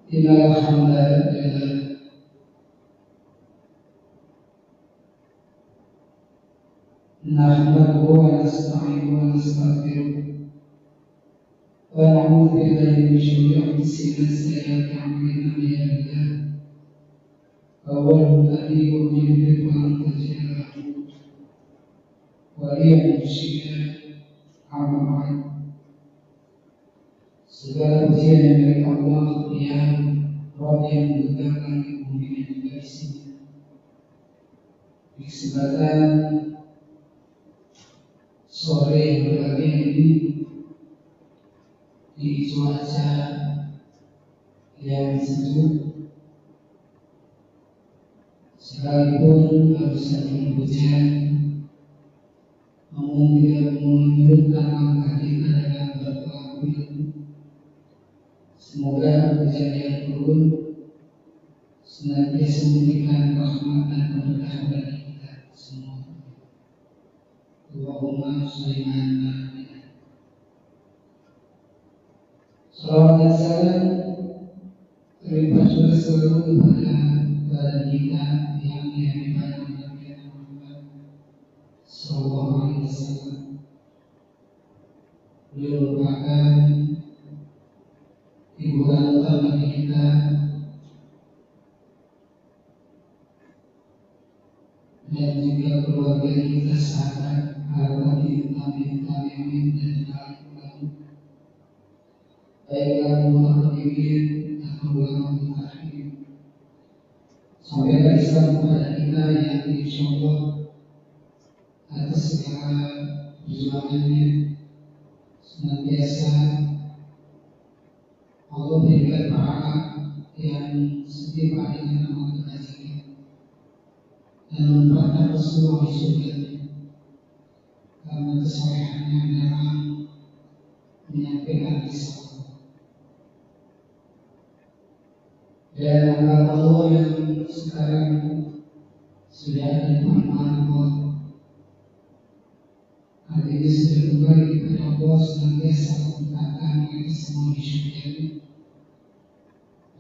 Innal hamdalillah nahmaduhu wa nasta'inuhu wa nastaghfiruh wa na'udzu billahi min shururi anfusina wa sayyiati a'malina may yahdihillahu fahuwal muhtadi wa may yudlil falan tajida lahu waliyyan mursyida. Amma ba'd. Segala pujian yang milik Allah yang Rabb yang menegakkan bumi dan juga isinya. Di kesempatan sore yang berbahagia ini, di cuaca yang sejuk, sekalipun harus ada hujan, namun tidak menyurutkan langkah kita dalam berpelabuhan. Semoga hujan yang turun senantiasa memberikan rahmat dan berkah bagi kita semua. Allahumma sholli ala Muhammad. Salawat dan salam terlimpah juga selalu kepada badan kita yang dihadirkan oleh Nabi Muhammad sallallahu alaihi wasallam. Beliau merupakan hiburan utama bagi kita dan juga keluarga kita, sahabat, tabi'in, dan juga ulama, baik ulama mutaqaddimin atau ulama mutaakhirin. Sampaikan Islam kepada kita yang insyaallah atas segala perjuangannya senantiasa Allah berikan pahala yang setimpal dengan amal kebajikan dan menempatkan Rasulullah di surganya karena kesolehannya dalam menyampaikan risalah. Dan hamba Allah yang sekarang sudah ada di depan Allah, artinya sudah kembali kepada Allah, senantiasa menempatkan mereka semua di surganya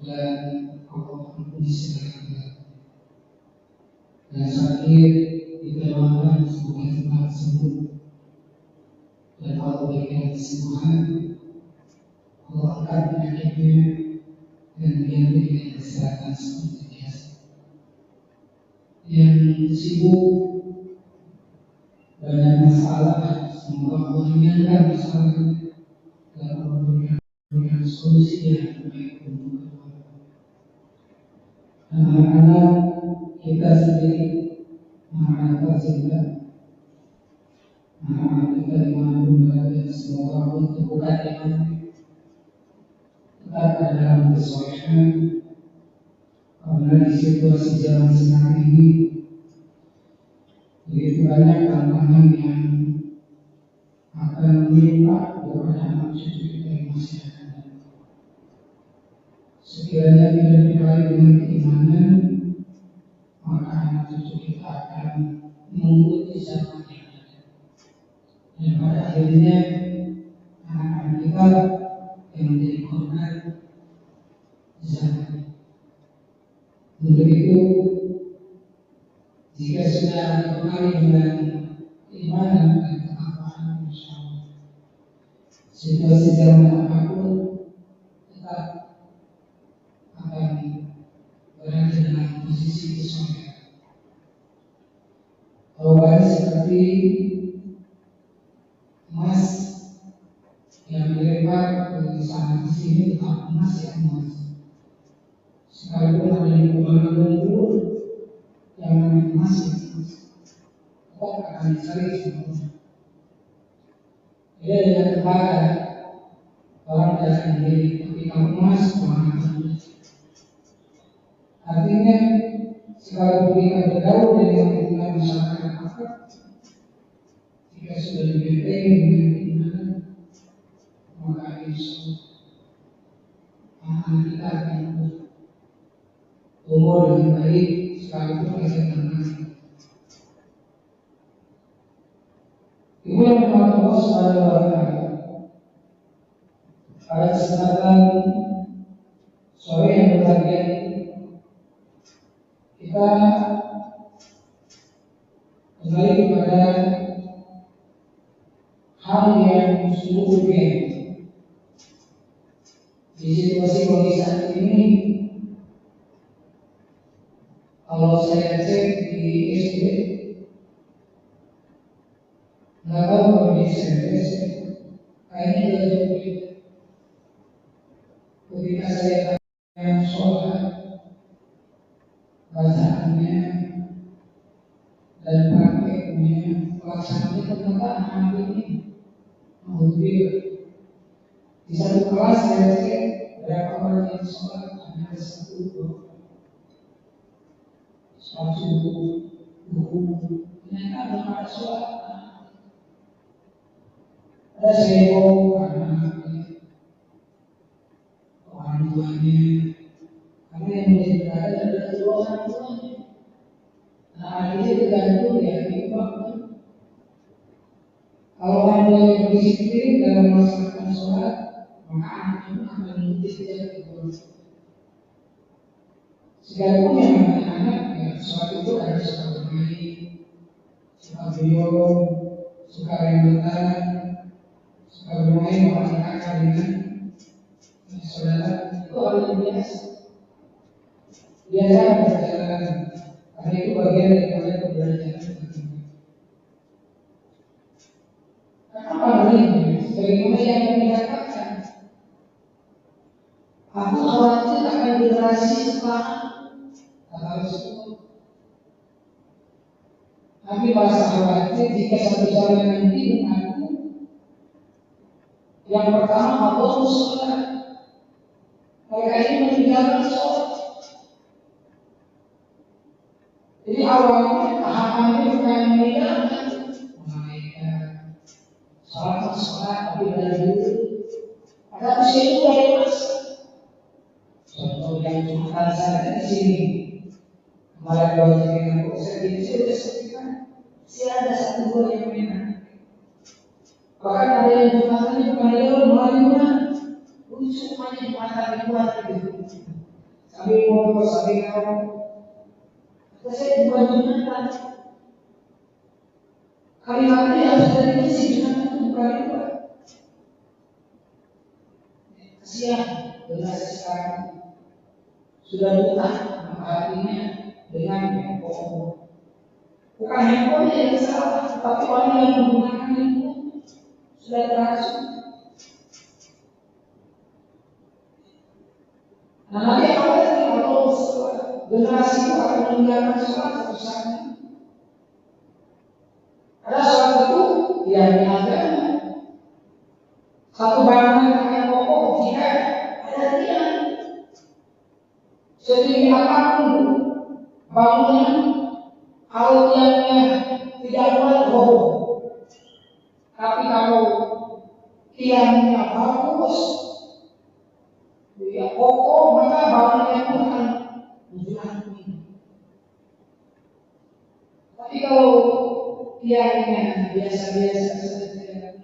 dan Allah ampuni segala kesalahan. Dan sakit kita doakan semoga cepat sembuh dan Allah berikan kesembuhan. Allah angkat penyakitnya dan diganti dengan kesehatan seperti biasa. Yang sibuk banyak masalah, semoga Allah ringankan masalahnya dan Allah berikan solusi yang terbaik untuk anak-anak kita sendiri, anak-anak tercinta, anak-anak kita dimanapun berada, semoga Allah teguhkan imannya, tetap dalam kesolehan, karena di situasi zaman sekarang ini begitu banyak tantangan yang akan menimpa kepada anak cucu kita yang masih ada. Sekiranya kita diberi dengan keimanan, maka anak cucu kita akan mengikuti zaman yang ada. Dan pada akhirnya anak-anak kita yang menjadi korban zaman. Untuk itu, jika sudah kembali dengan keimanan dan ketakwaan, insyaallah situasi zaman apapun tetap akan berada dalam posisi kesolehan. Jawabannya seperti emas yang dilempar ke sana ke sini, tetap emas yang emas. Sekalipun ada di kepala lumpur yang namanya emas yang emas, tetap akan dicari semua. Jadi dengan tembaga orang tidak sendiri, tapi kalau emas orang akan. Artinya sekalipun kita bergaul dengan lingkungan masyarakat apa, jika sudah dibentengi dengan keimanan, maka insyaallah anak kita akan tumbuh dengan baik sekalipun kita tenang. Ibu yang berkata Allah Subhanahu wa Ta'ala, Pada kesempatan sore yang berbahagia kita kembali kepada hal yang sungguh urgen di situasi kondisi saat ini. Kalau saya cek di SD, nggak tahu kalau di SMP, kayaknya udah jauh. Ketika saya tanya sholat, bacaannya dan prakteknya, pelaksanaannya ternyata anak ini menghubungi. Di satu kelas saya cek berapa orang yang sholat, hanya ada satu buku, ternyata belum ada sholat. Ada sego anak-anaknya, orang tuanya, karena yang menjadi berada adalah kedua orang tuanya. Nah, akhirnya tergantung ya ibadah. Kalau orang tua yang berdisiplin dalam melaksanakan sholat, maka anaknya akan mengikuti sejak itu. Sekalipun yang anak-anak ya, sholat itu ada suka bermain, suka beliau, suka rembutan, suka bermain kakak dengan saudara, itu hal yang biasa. Biasa berjalan, karena itu bagian daripada pembelajaran. Apa ini? Sebagaimana yang dikatakan, aku khawatir akan generasi setelah kata Rasul. Tapi merasa khawatir jika satu zaman nanti aku yang pertama Allah sholat. Mereka ini meninggalkan sholat. Jadi awalnya tahapannya bukan meninggalkan mereka sholat tapi dari dulu. Ada usia itu dari masa. Contoh yang cuma saja di sini. Kemarin baru dengan saya di sini sudah sebutkan. Masih ada satu dua yang menang. Bahkan ada yang jumatannya bukan lewat mulai semuanya jumatan dibuat gitu. Sambil ngobrol, sambil ngomong. Saya bukan jumatan. Kalimatnya harus dari isi jumatan itu bukan dibuat. Kasihan generasi sekarang sudah buta hatinya dengan handphone. Bukan handphone yang salah, tapi orang yang menggunakan handphone sudah terasuk. Nah, nanti kalau generasi itu akan meninggalkan sholat susahnya. Ada sholat itu yang agama. Satu bangunan yang pokok jika ada tiang. Setinggi apapun bangunan, kalau tiangnya tidak kuat roboh. Tapi kalau tiangnya bagus, dia kokoh, maka bangunannya pun akan menjulang. Tapi kalau tiangnya biasa-biasa saja,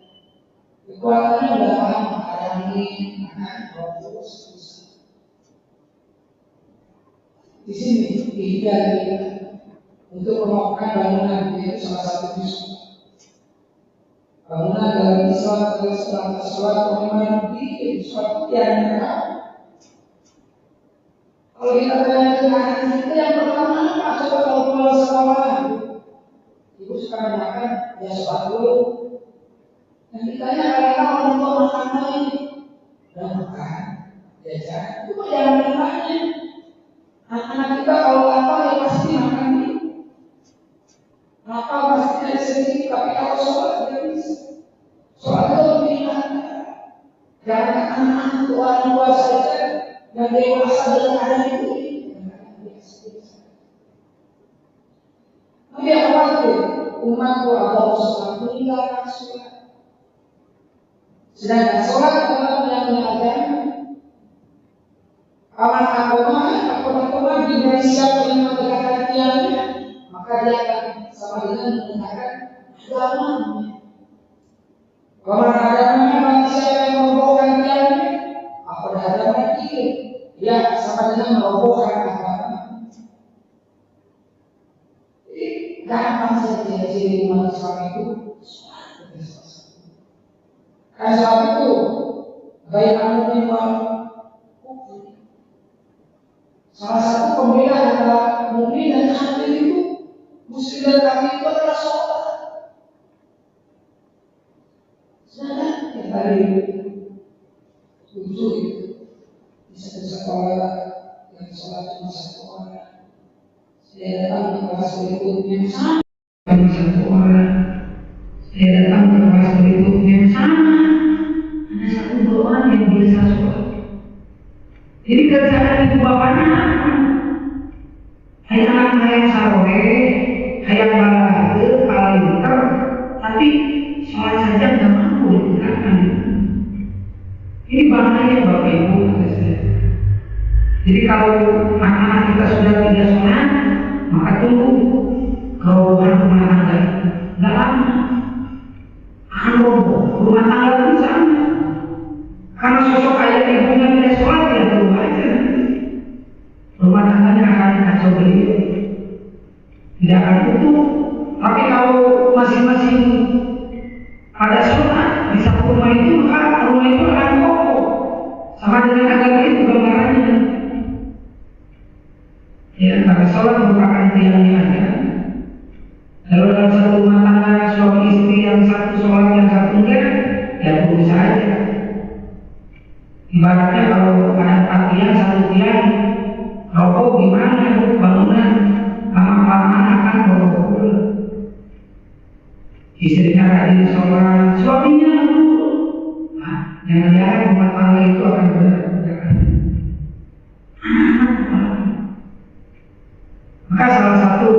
kekuatannya sudah paham, ada angin, bagus. Di sini dihimbau kita untuk melakukan bangunan, yaitu salah satu justru bangunan dalam Islam adalah suatu memang di suatu yang benar. Kalau kita tanya anak kita yang pertama apa? Coba kalau pulang sekolah, ibu suka menanyakan ya sholat dulu. Dan ditanya kadang-kadang orang tua makan main, dan makan, jajan. Itu jangan ditanya. Anak-anak kita kalau lapar ya pasti makan ini. Lapar pasti dari sendiri, tapi kalau sholat dia bisa. Sholat itu lebih lancar. Jangan anak-anak orang tua saja yang dewasa dalam keadaan itu. Tapi khawatir umat Allah sholat meninggalkan sholat. Sedangkan sholat adalah yang agama. Aman agama diberi siapa yang mendekatkan tiangnya, maka dia akan sama dengan menggunakan agamanya. Aman agamanya bagi siapa yang membawakan tiangnya, berhadapan lagi, ya sama dengan merobohkan agama. Jadi gampang saja ciri umat Islam itu karena sebab itu baik anugerah wal kufur. Salah satu pembeda antara mukmin dan kafir itu, muslim dan kafir itu adalah sholat. Sedangkan yang tadi tujuh itu di satu sekolah yang sholat cuma satu orang, saya datang ke kelas berikutnya sama cuma satu orang, saya datang ke kelas berikutnya sama ada satu dua orang yang biasa sholat. Jadi kerjaan ibu bapaknya apa? Hayang anak hayang sarohe, hayang balade, palinter, tapi sholat saja nggak mampu ditegakkan. Ini bahaya Bapak Ibu kata saya. Jadi kalau anak-anak kita sudah tidak sholat, maka tunggu kerobohan rumah tangga itu. Nggak lama akan roboh rumah tangga pun sama. Karena sosok ayah ibunya tidak sholat, ya tunggu aja. Rumah tangganya akan kacau begitu, tidak akan utuh. Tapi kalau masing-masing pada sholat di satu rumah itu, maka rumah itu akan kokoh. Sama dengan agama itu gambarannya. Ya, karena sholat merupakan tiangnya ada. Kalau dalam satu rumah tangga suami istri yang satu sholat yang satu enggak, ya tunggu saja. Ibaratnya kalau ada 4 tiang, 1 tiang roboh gimana bangunan, lama-lama akan roboh. Istrinya rajin sholat, suaminya dulu. Jangan-jangan rumah tangga itu akan berantakan. Maka salah satu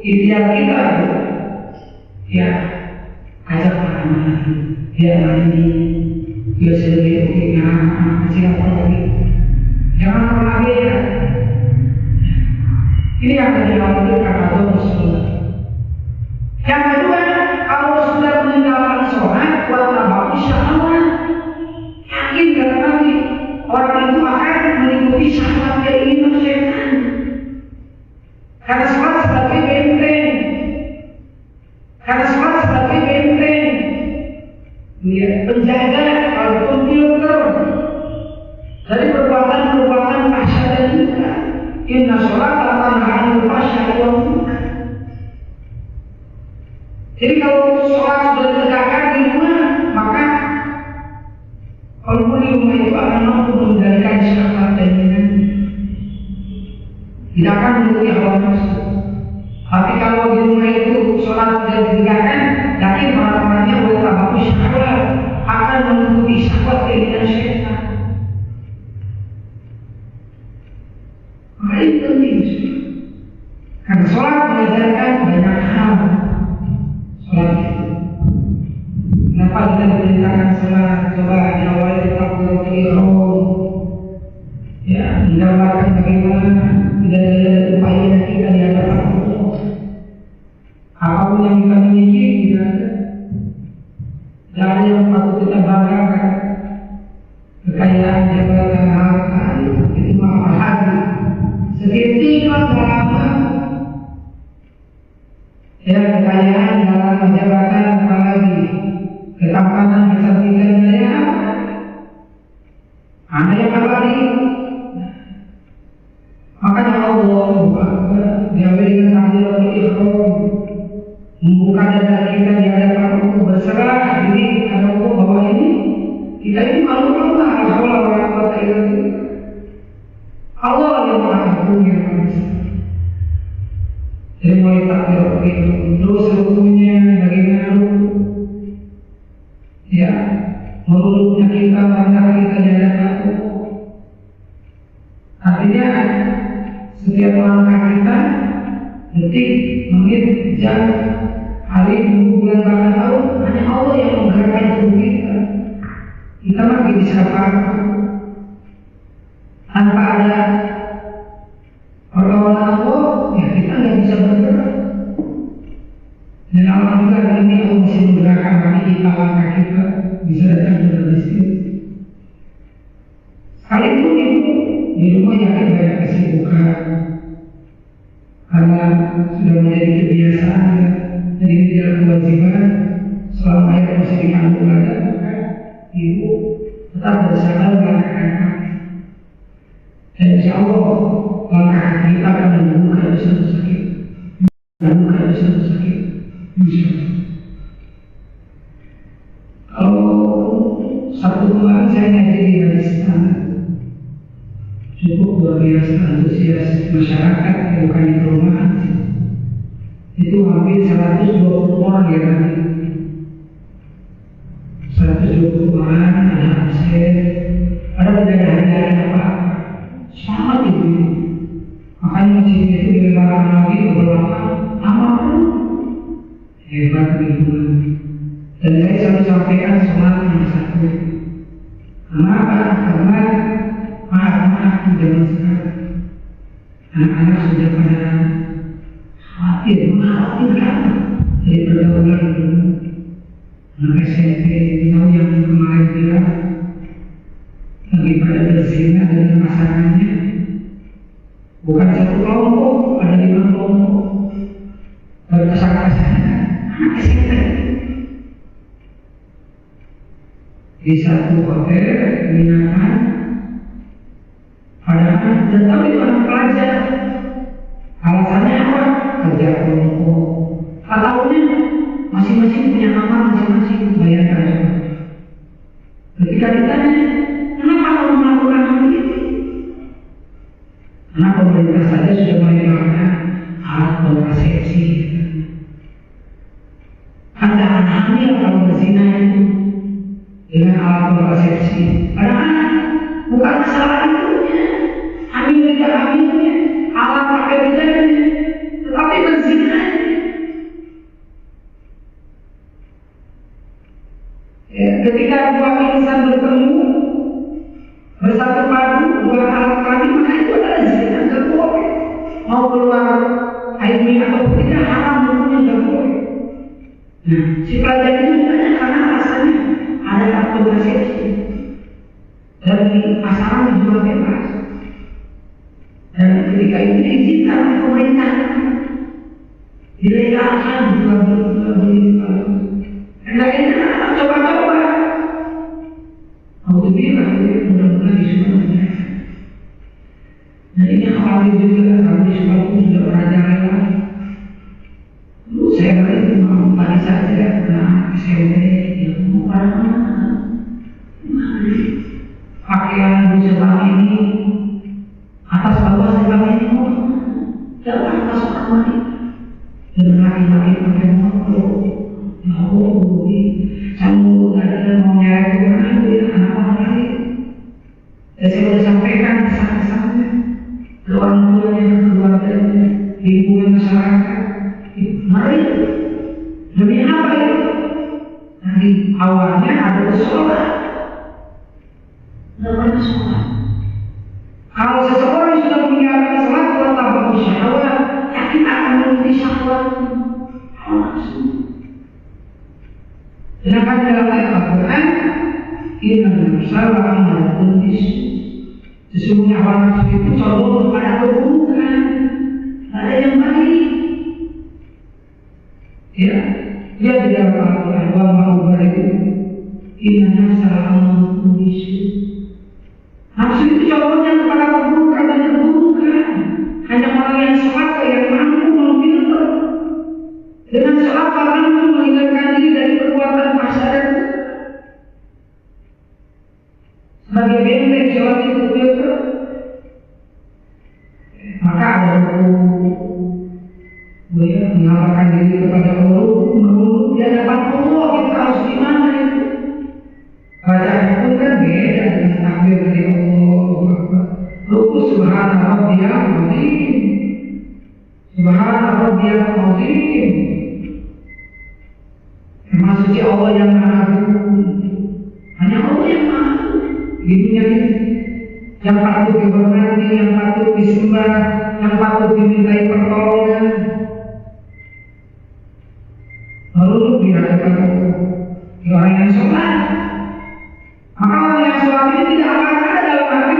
ikhtiar kita, ya ajak anak-anak, dia mandi, dia sendiri punya anak kecil apa lagi. Jangan pernah beda. Ini yang dikhawatirkan kata Rasulullah. Yang kedua, kalau sudah meninggalkan sholat, wattaba'i syahwat, yakin kata Nabi, orang itu akan mengikuti syahwat keinginan setan. Karena sholat sebagai benteng, ya, penjaga ataupun filter dari perbuatan-perbuatan fahsya dan munkar. Inna sholata tanha 'anil fahsya'i wal munkar. Jadi kalau sholat sudah ditegakkan di rumah, maka penghuni rumah itu akan mampu mengendalikan syahwat dan keinginannya, tidak akan menuruti hawa nafsu. Tapi kalau di rumah itu sholat sudah ditegakkan, yakin orang-orangnya wattaba'i syahwat, akan menuruti syahwat keinginan syaitan. Maka ini penting. Karena sholat mengajarkan banyak hal. Sholat itu, kenapa kita diperintahkan sholat? Coba diawali tetap berpikir, ya, menggambarkan bagaimana tidak upaya kita di hadapan Allah. Apapun yang kita miliki, tidak ada yang patut kita banggakan. Kekayaan, jabatan, harta, itu apa lagi? Seketika lama, ya, kekayaan dalam jabatan, apalagi ketampanan, kecantikan, ya, ada yang apalagi. Makanya Allah diawali dengan takbiratul ihram, membuka dada kita di hadapan Allah, berserah diri kepada Allah bahwa ini kita ini malu-malu, la haula wala quwwata illa billah. Allah yang Maha Agung yang Maha Esa. Jadi mulai takbiratul ihram, terus rukunya bagaimana ruku, ya, merunduknya kita, merendah kita di hadapan Allah. Artinya setiap langkah kita, detik, menit, jam, hari, minggu, bulan, bahkan tahun, hanya Allah yang menggerakkan tubuh kita. Kita mah bisa apa-apa tanpa ada pertolongan Allah, ya kita nggak bisa bergerak. Dan Allah juga nanti Allah bisa menggerakkan kaki kita, langkah kita bisa datang ke sini. Sekalipun ibu di rumah yakin banyak kesibukan, karena sudah menjadi kebiasaan jadi dalam kewajiban selama air masih di kandung ada, maka ibu tetap berusaha melangkah. Dan insya Allah langkah kita akan membuka dosa-dosa kita, membuka dosa-dosa kita. Insya Allah. Kalau Sabtu kemarin saya ngaji di Pakistan, cukup luar biasa antusias masyarakat yang bukan di perumahan. Itu hampir 120 orang ya kan. 120 orang, ada absen, ada tidak ada hadiah apa-apa. Sangat itu. Makanya masjid itu dilebarkan lagi ke belakang, aman. Hebat begitu. Dan saya selalu sampaikan sholat yang satu. Kenapa? Karena maaf di zaman sekarang anak-anak sudah pada mengkhawatirkan dari pergaulan dulu. Anak SMP itu yang kemarin bilang lagi pada berzina dengan pasangannya, bukan satu kelompok, ada 5 kelompok berkesang-kesangan anak SMP di satu hotel penginapan. Padahal dan tahu itu anak pelajar. Alasannya apa? Kerja kelompok. Tahunya masing-masing punya kamar masing-masing. Bayangkan coba. Ketika ditanya, kenapa kamu melakukan hal ini? Karena pemerintah saja sudah mengeluarkan alat kontrasepsi. Anda hamil kalau berzina itu dengan alat kontrasepsi. Padahal bukan salah itunya, hamil tidak hamilnya, alat pakai bedanya, tetapi berzina. Ya, ketika dua insan bertemu bersatu padu, dua alat tadi, maka itu adalah zina, tidak boleh. Mau keluar air atau tidak haram, hukumnya tidak boleh. Nah, si pelajar itu ditanya karena alasannya ada alat kontrasepsi. Dan di pasaran dijual bebas. Dan ketika itu diizinkan oleh pemerintah, dilegalkan jual beli. Enak-enak, coba-coba. Alhamdulillah, mudah-mudahan disuruhnya. Dan ini awalnya juga kami sekolah pun sudah merajalela. Dulu saya balik pagi saja, nah SMP yang mau mana? Pakaian di sebelah ini, atas bawah sebelah ini, jangan masuk kamar ini. Dan laki-laki pakai motor, sambung ada mau nyari kemana dia anak-anak lain. Dan saya sudah sampaikan kesan-kesannya ke orang tuanya, ke keluarganya, lingkungan masyarakat. Mari, demi apa itu? Nanti awalnya ada sholat. Namanya sholat. Kalau seseorang sudah meninggalkan sholat, tetap bersyahwat, yakin akan menuruti syahwat. Sedangkan dalam ayat Al-Quran, inna salah maupun isu. Sesungguhnya hawa nafsu itu condong kepada keburukan, ada yang baik. Ya, dia tidak Al-Quran wa ma'ubariku inna salah maupun isu. Nafsu itu contohnya kepada keburukan dan keburukan. Hanya orang yang sholat yang mampu memfilter. Dengan sholat mampu menghilangkan diri dari perbuatan masyarakat. Sebagai benteng sholat itu filter. Maka ada buku mengamalkan diri kepada Allah, menurut di hadapan Allah kita harus gimana itu? Bacaan itu kan beda dengan takbir dari Allah. Lalu subhana rabbiyal azim. Subhana rabbiyal azim. Maha suci Allah yang maha agung. Hanya Allah yang maha agung di dunia ini. Yang patut dihormati, yang patut disembah, yang patut dimintai pertolongan. Lalu di hadapan Allah, orang yang sholat. Maka orang yang sholat ini tidak akan ada dalam hati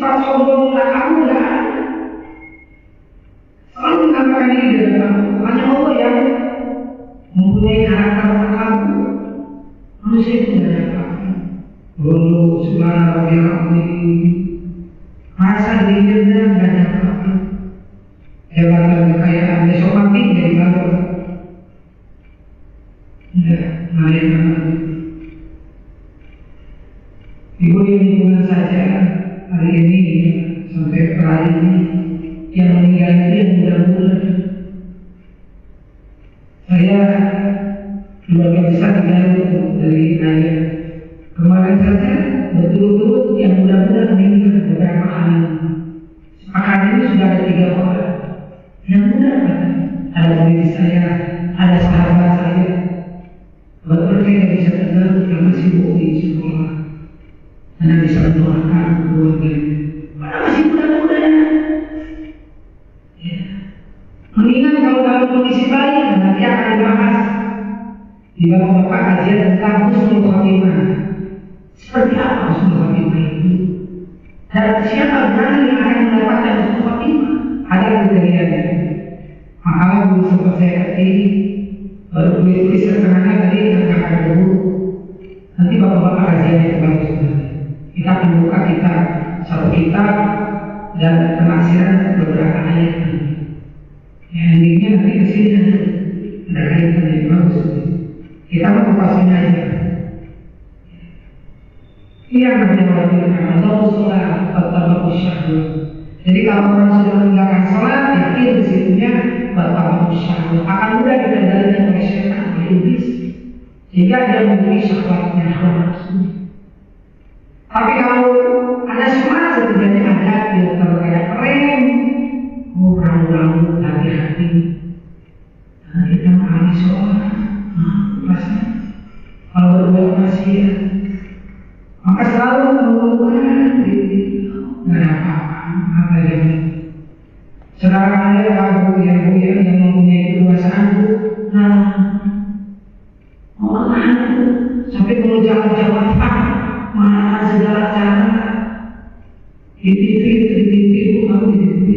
sifat sombong kamu nggak ada. Selalu mengatakan ini dari kamu. Hanya Allah yang mempunyai karakter kamu. Manusia itu tidak ada apa-apa. Lalu subhanallah ya Allah, rasa dirinya tidak ada apa-apa. Jabatan kekayaan besok mati jadi baru. Tidak, lain banget. Ibu yang lingkungan saja hari ini sampai hari ini yang meninggal itu yang muda-muda. Saya keluarga besar Garut dari ayah. Kemarin saja betul-betul yang muda-muda meninggal beberapa hari. Sepakat ini sudah ada 3 orang. Yang muda ada diri saya, ada sahabat saya. Walaupun saya tidak bisa tenang karena sibuk di sekolah. Anda bisa mendoakan keluarganya. Pada masih muda-muda ya. Mengingat kalau dalam kondisi baik, nanti akan dibahas di bapak kajian tentang husnul khotimah. Seperti apa husnul khotimah itu? Dan siapa orang yang akan mendapatkan husnul khotimah? Ada kriterianya. Maka belum sempat saya ketik, baru tulis setengahnya tadi tentang dulu. Nanti bapak-bapak kajian itu bagus sekali. Kita akan buka satu kitab dan penafsiran beberapa ayat. Endingnya nanti ke sini ada kaitan yang bagus. Kita mau kupasnya aja. Ini yang namanya wajib Allah sholat atau syahwat. Jadi kalau orang sudah meninggalkan sholat, yakin disitunya atau syahwat akan mudah dikendalikan oleh syaitan, oleh iblis, sehingga dia memiliki syahwatnya, hawa nafsunya. Tapi kalau ada semangat setidaknya ada filter kayak rem, ramu-ramu, hati-hati. Nah, kita ahli sholat, pasti kalau berbuat maksiat, maka selalu mengumpulkan diri, nggak ada apa-apa yang. Sekarang ada lagu yang mempunyai kedewasaan, mau kemana tuh? Sampai mau jalan-jalan mana segala cara di TV itu kamu di TV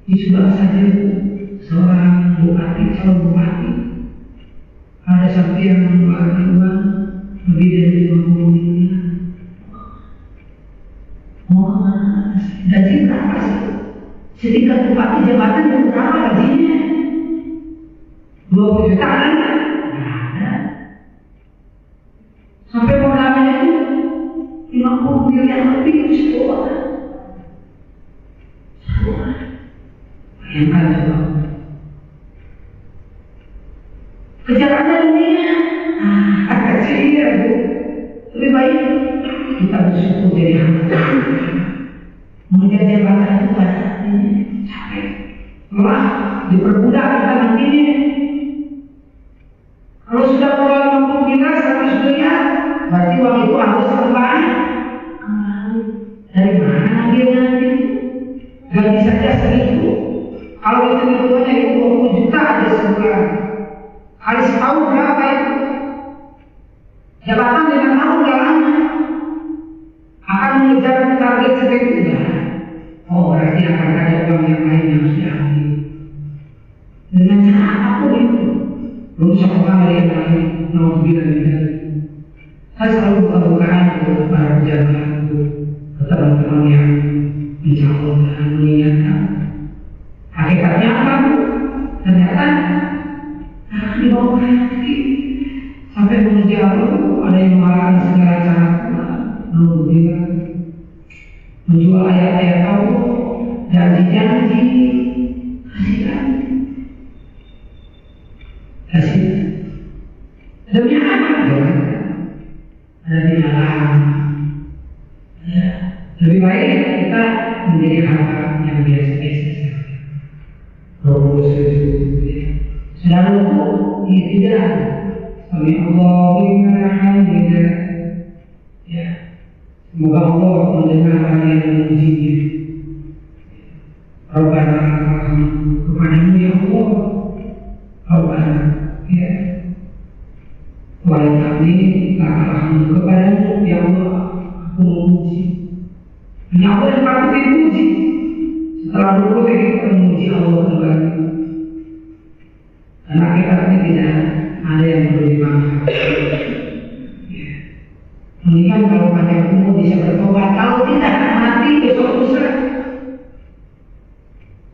di sebelah saja seorang bupati, calon bupati ada sampai yang mengeluarkan uang lebih dari 50 miliar. Mau kemana? Gaji berapa sih? Setingkat bupati jabatan yang berapa gajinya? 20 juta kan? Sampai modalnya itu 50 miliar lebih sebulan. Bayangkan coba. Kejarannya dunia, agak kecil Bu. Lebih baik kita bersyukur jadi hamba. Mengejar jabatan itu pada hatinya capek, lelah, diperbudak kita nantinya. Kalau sudah mulai 50 miliar, 100 miliar, berarti uang itu harus kembali. Dari mana dia nanti? Gaji saja 1.000. Kalau hitung-hitungannya itu 20 juta aja sebulan. Kali setahun berapa itu? Jabatan 5 tahun gak lama. Akan mengejar target seperti itu. Oh, berarti akan ada uang yang lain yang harus diambil. Dengan cara apapun itu. Belum sekolah yang lain, mau bilang. Saya selalu buka-bukaan untuk para pejabat, untuk teman-teman yang mencalonkan, mengingatkan. Hakikatnya apa Bu? Ternyata di bawah hati sampai mengejar ada yang mengalahkan segala cara, menunggu menjual ayat-ayat Allah, janji-janji, kasih demi apa? Ada di alam. Ya, lebih baik kita menjadi hamba yang biasa-biasa saja. Terus sudah lupa, tidak. Sami Allahumma hamdika. Ya, semoga Allah mendengar kalian dan memujinya. Rabbana kepadamu ya Allah. Rabbana, ya. Wahai kami, kepadamu ya Allah, aku memuji. Hanya Allah yang patut dipuji. Setelah rukuk kita memuji Allah kembali. Karena hakikatnya tidak ada yang perlu dimanfaatkan. Mendingan kalau banyak umur bisa bertobat. Kalau tidak mati besok lusa.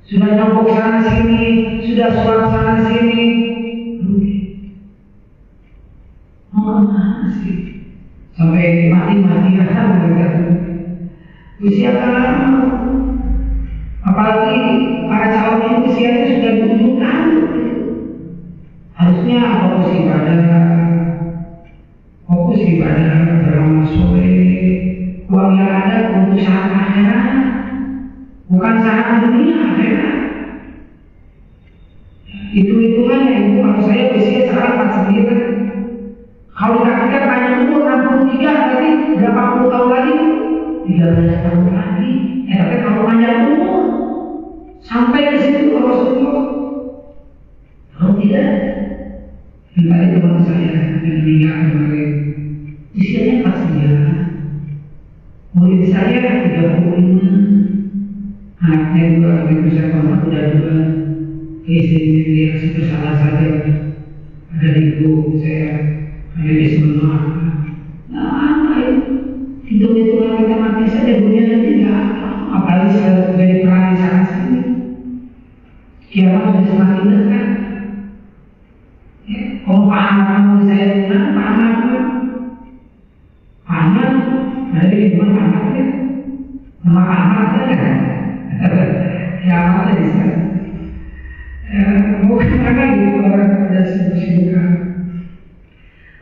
Sudah nyobok sana sini, sudah suap sana sini. Mohon maaf sih. Sampai mati-matian mereka. Usia lama. Apalagi para calon itu usianya sudah 7 tahun. Harusnya fokus ibadah beramal soleh. Uang yang ada untuk saham akhirat, bukan saham dunia akhirat. Hitung-hitungannya itu kalau saya usia sekarang 49. Kalau kita tanya umur 63 berarti berapa puluh tahun lagi? 13 tahun lagi. Tapi kalau panjang umur sampai ke situ Rasulullah. Kalau tidak, entah itu teman saya yang meninggal kemarin, usianya 49, murid saya 35, anaknya 2, ibu saya pernah udah 2, istrinya dia bersalah saja, ada ibu saya hanya bisa menolak. Nah, apa itu? Hitung-hitungan kita mati saja dunia nanti tidak apa, apalagi saya dari perang di sana sini. Kiamat sudah semakin dekat. Kalau paham saya dengar, paham dari ibu anaknya, nama anaknya kan, kiamatnya di sana. Bukan akan gitu orang pada sibuk-sibukan.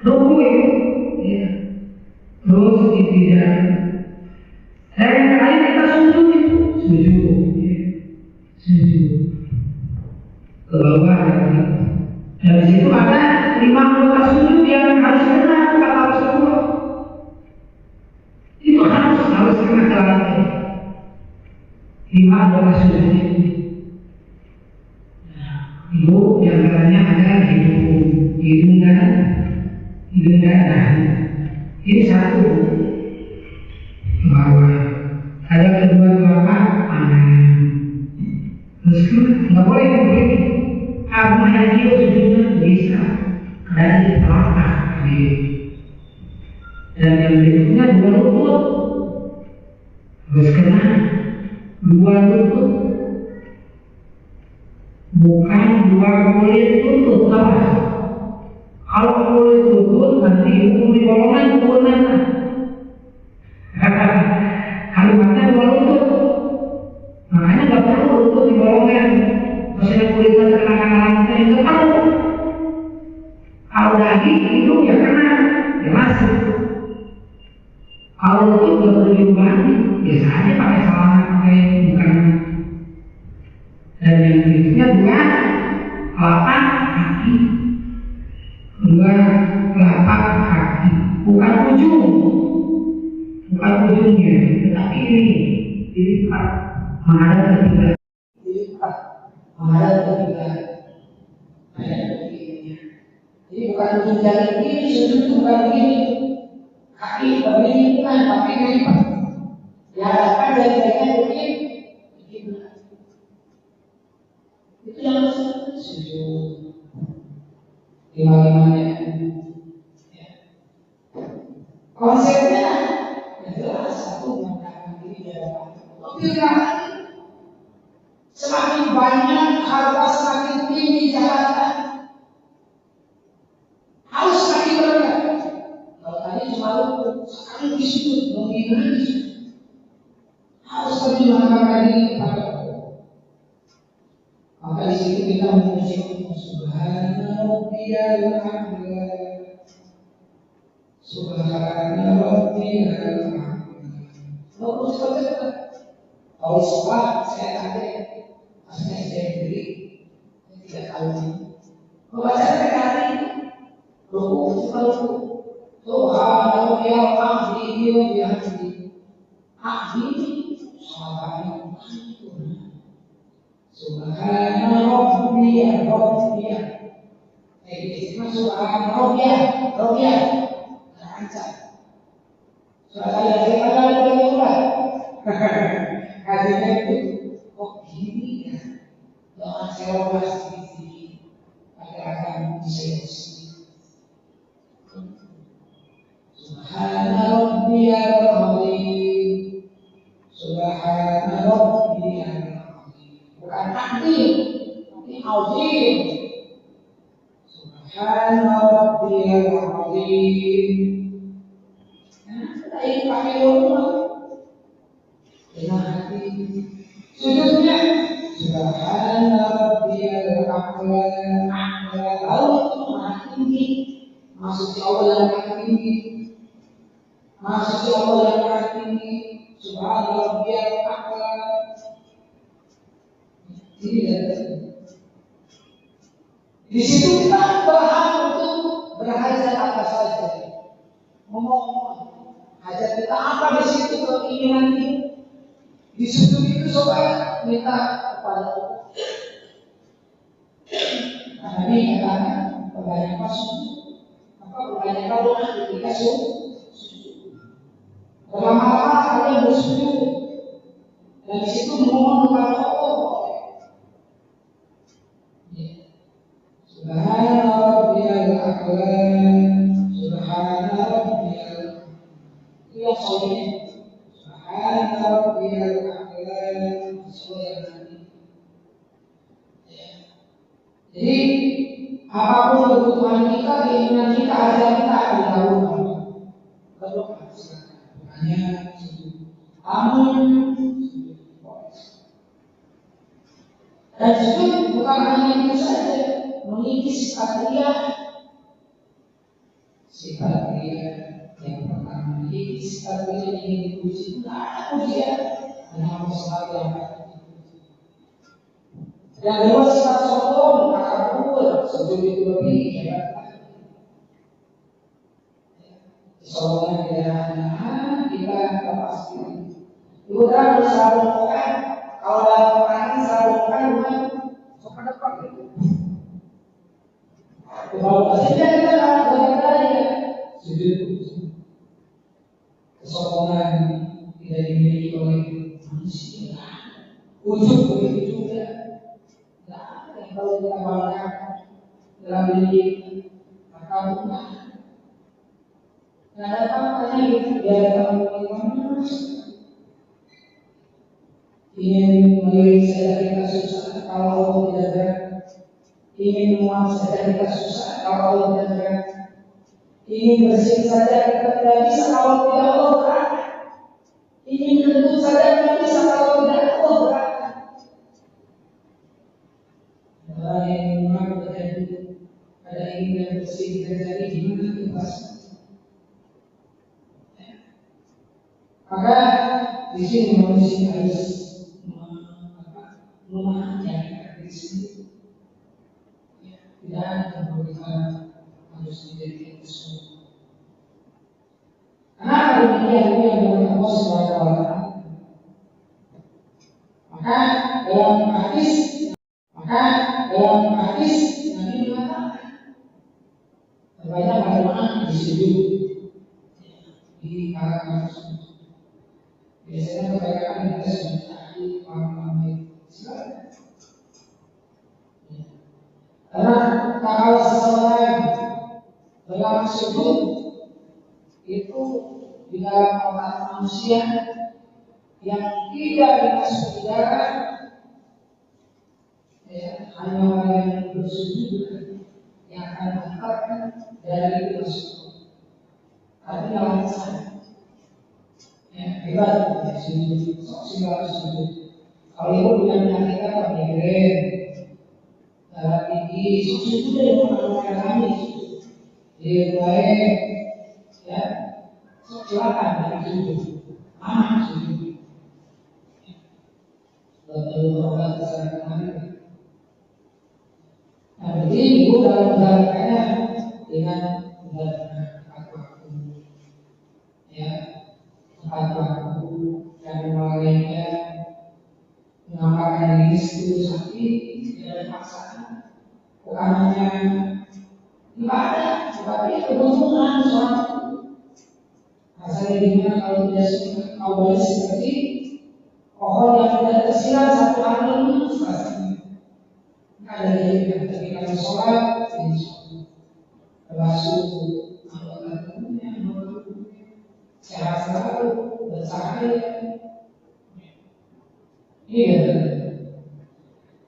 Ruku itu, ya. Terus tidak. Dan yang terakhir kita sujud itu, sujud, ya. Sujud. Ke bawah ya. Dan di situ ada 5 anggota sujud yang harus benar kata Rasulullah. Itu harus kena ke lantai. 5 anggota sujud itu. Ibu yang katanya ada hidung dan ini satu ke bawah. Ada kedua telapak tangan. Terus nggak boleh begini. Abu Hajir sujudnya bisa dari telapak kaki. Dan yang berikutnya 2 lutut. Terus kena 2 lutut. Bukan 2 kulit lutut, salah. Kalau kulit lutut nanti hukum di golongan mana? Kalimatnya 2 lutut. Makanya nggak perlu lutut di golongan. Maksudnya kulitnya kena lantai itu tahu. Kalau daging hidung ya kena, ya masuk. Kalau lutut nggak perlu diulangi, biasa aja pakai celana, pakai bukan. Dan yang berikutnya 2 telapak kaki, 2 telapak kaki, bukan ujungnya, tetapi ini dilipat menghadap ke kiblat. Menghadap ke kiblat. Jadi bukan ujung jari begini, sujud itu bukan begini. Kaki begini bukan, tapi lipat. Ya kan jari-jarinya begini. Itu yang sujud. Gimana ya? Konsepnya jelas, satu mengatakan diri dalam lebih lagi. Semakin banyak harta, semakin tinggi jabatan, harus semakin berat. Kalau tadi cuma luput, sekarang di sudut, membina di sudut. Harus lebih mengatakan diri kepada Allah. Maka di situ kita memuji Allah Subhanallahi wa ta'ala. Subhanallahi wa ta'ala. Lalu seperti kalau sekolah saya kaget, maksudnya saya beri, saya tidak tahu. Membaca sekali, ruku, Subhanallah ya ahli wa bihamdi. Ahli sahabat Subhanallah ya Rabbiya. Subhanallah. Lancar. Sudah saya katakan lagi pula. Ngajinya itu, oh gini ya, jangan sewa di agak-agak diskusi. Subhana rabbiyal azim, Subhana rabbiyal azim. Bukan azim, tapi azim. Subhana rabbiyal azim. Nah, kita ingin pakai rumah dengan hati. Sujudnya Subhana rabbiyal a'la. Lalu maha tinggi, maksud Allah yang maha tinggi, maksud Allah yang maha tinggi. Subhana rabbiyal a'la. Di situ kita berhak untuk berhajat apa saja. Ngomong hajat kita apa di situ, keinginan kita. Di situ itu supaya minta kepada Allah. Karena ini katakan kebanyakan sujud, maka kebanyakan doa ketika sujud. Lama-lama kalian bersujud dan di situ memohon kepada Allah. Subhana rabbiyal a'la, Subhana rabbiyal. Itu yang soalnya. Subhana rabbiyal a'la, sesuai yang nanti. Jadi apapun kebutuhan kita, keinginan kita, ada kita akan dahulukan. Berdoa silakan. Hanya amin. Dan sujud bukan hanya itu saja, mengikis sifat dia yang pertama, mengikis sifat dia yang ingin dipuji. Tidak ada pujian, hanya Allah selalu yang akan dipuji. Yang kedua sifat sombong, takabur, sujud itu lebih hebat lagi. Sombongnya kita pasti. Itu kan selalu melakukan. Kalau dalam Quran selalu melakukan sopan depan itu. Kalau bahasanya kita dalam bagaimana ya sujud kesombongan tidak dimiliki oleh manusia. Ujub begitu juga. Nah, kalau kita banggakan dalam diri maka bukan. Tidak ada apa-apanya gitu. Dia dalam bagaimana ingin melihat saja kita susah kalau Allah tidak gerak, ingin muat saja kita susah kalau Allah tidak gerak, ingin bersih saja kita tidak bisa kalau tidak Allah gerak, ingin kentut saja tidak bisa kalau tidak Allah gerak. Orang yang muat terjadi, ada ingin bersih terjadi gimana tugas? Maka di sini manusia harus memahami diri sendiri. Tidak kita harus menjadi sesuatu. Kenapa demikian? Ini adalah Allah Subhanahu wa Ta'ala. Maka dalam hadis Nabi mengatakan terbanyak bagaimana disujud di kalangan sujud. Biasanya kebanyakan kita sudah ahli paham silakan. Karena kalau seseorang dalam sujud itu di dalam otak manusia yang tidak dimasuki darah, hanya orang yang bersujud yang akan mengangkatkan dari masuk. Tapi dalam sana hebat ya sujud, sosial sujud. Kalau itu punya penyakit apa migrain, darah tinggi, sujud itu yang mengalami kami. Dia baik, ya silakan dari sujud, aman sujud. Lalu berobat secara kemarin. Nah, jadi ibu dalam menjalankannya dengan waktu, ya. Tepat waktu dan melalainya mengamalkan diri itu sakti tidak ada paksaan, bukan hanya ibadah, tetapi kebutuhan suatu. Rasanya gimana kalau tidak suka kau seperti pohon yang sudah tersiram satu hari ini selesai. Ada yang ketika sholat, basuh anggota tubuhnya, sehat selalu, bercahaya. Iya,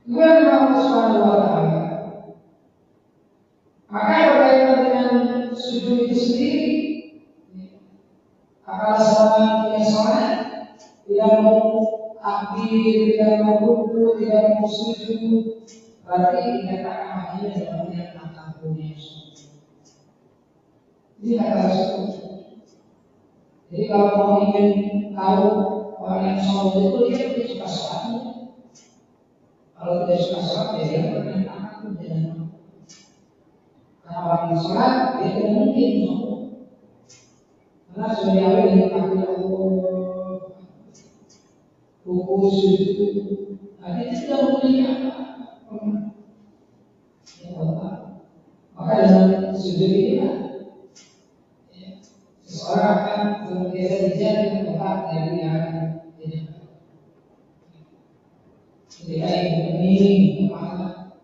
kemudian Allah Subhanahu wa Ta'ala. Maka berkaitan dengan sujud itu sendiri, apakah seorang yang sholat tidak mau takbir, tidak mau rukuk, tidak mau sujud, berarti dikatakan hatinya dalam yang akan punya sujud. Ini kata Rasulullah. Jadi kalau mau ingin tahu orang yang sholat itu dia suka sholatnya. Kalau tidak suka sholat dia bermain tangan dan karena orang yang sholat dia tidak mungkin sholat. Karena suriawi dengan takbir Allah, rukuk sujud, nah dia tidak memiliki apa. Ya Allah. Maka dalam sujud ini seseorang akan senantiasa dijaga tetap dari yang tidak. Ketika ibu ini kepala,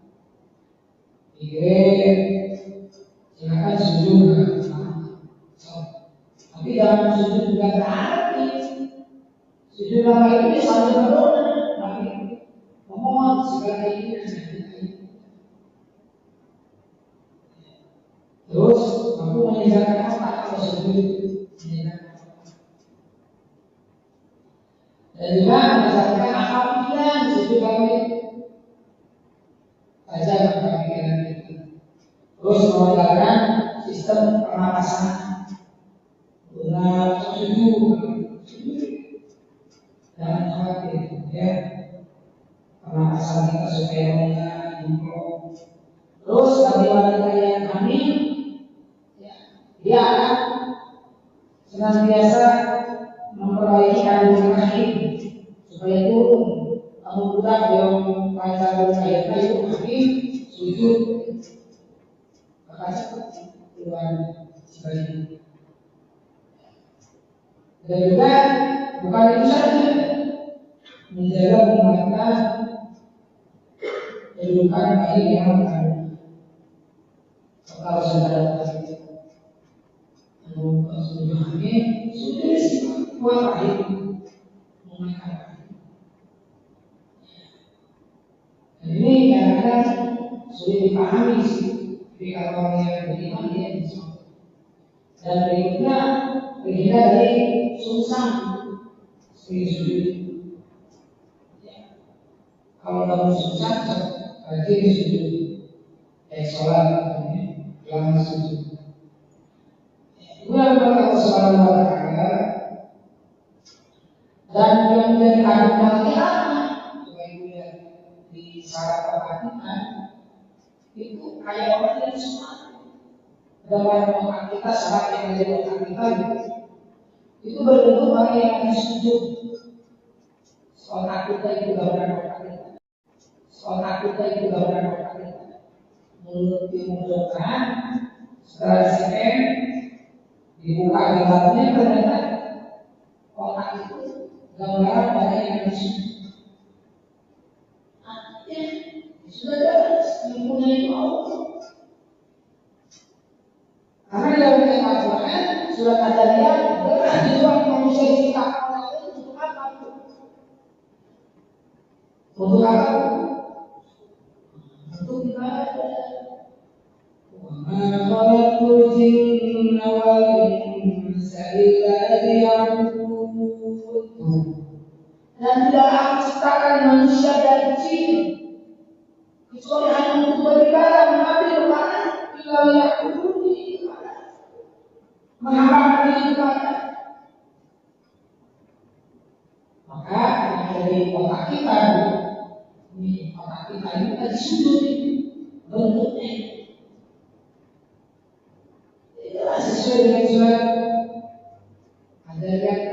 silakan sujud. Tapi dalam sujud juga berarti sujud lama itu sambil berdoa, tapi memohon segala keinginan. Terus aku meninggalkan apa kalau sujud? Dan juga meninggalkan apabila sujud kami saja maka pikiran itu. Terus meninggalkan sistem pernapasan. Benar sujud dan khawatir ya pernapasan kita supaya enggak jumlah. Terus bagi wanita yang hamil, ya, dia akan senantiasa memperbaiki kandungan rahim supaya turun. Kamu budak yang panjang kayaknya itu hamil sujud maka keluar sebaliknya. Dan juga bukan itu saja, menjaga menguatkan kehidupan bayi yang mengandung. Kalau saudara sudah hamil, sudah kuat rahim, mengangkat rahim. Dan ini kadang-kadang sulit dipahami sih, tapi kalau orang yang beriman dia bisa. Dan berikutnya berhindar dari sungsang sujud. Ya. Kalau kamu sungsang, berarti sujud. Sholat, lama sujud. Kemudian Allah Subhanahu wa Ta'ala dan yang menjadi kandung nanti apa? Coba ibu lihat di syarat perhatian itu kayak orang yang sholat. Dalam otak kita syarat yang menjadi otak kita itu berbentuk orang yang sujud. Otak kita itu gambaran otak kita. Otak kita itu gambaran otak kita. Mulut dimudahkan, setelah di-scan, dibuka di dalamnya ternyata otak itu gambaran orang yang sujud. Artinya sudah jelas mempunyai Allah. Karena dalam Al-Quran surat Al-Dariyat berat jiwa manusia diciptakan oleh Allah untuk apa? Untuk apa? Untuk ibadah. Wa ma khalaqtul jinna wal insa illa liya'budun. Dan tidak aku ciptakan manusia dan jin kecuali hanya untuk beribadah, mengambil makanan, illa liya'budun. Menghambakan diri kepada. Maka yang ada di otak kita, ini otak kita ini kita disudut bentuknya. Itulah sesuai dengan surat ada yang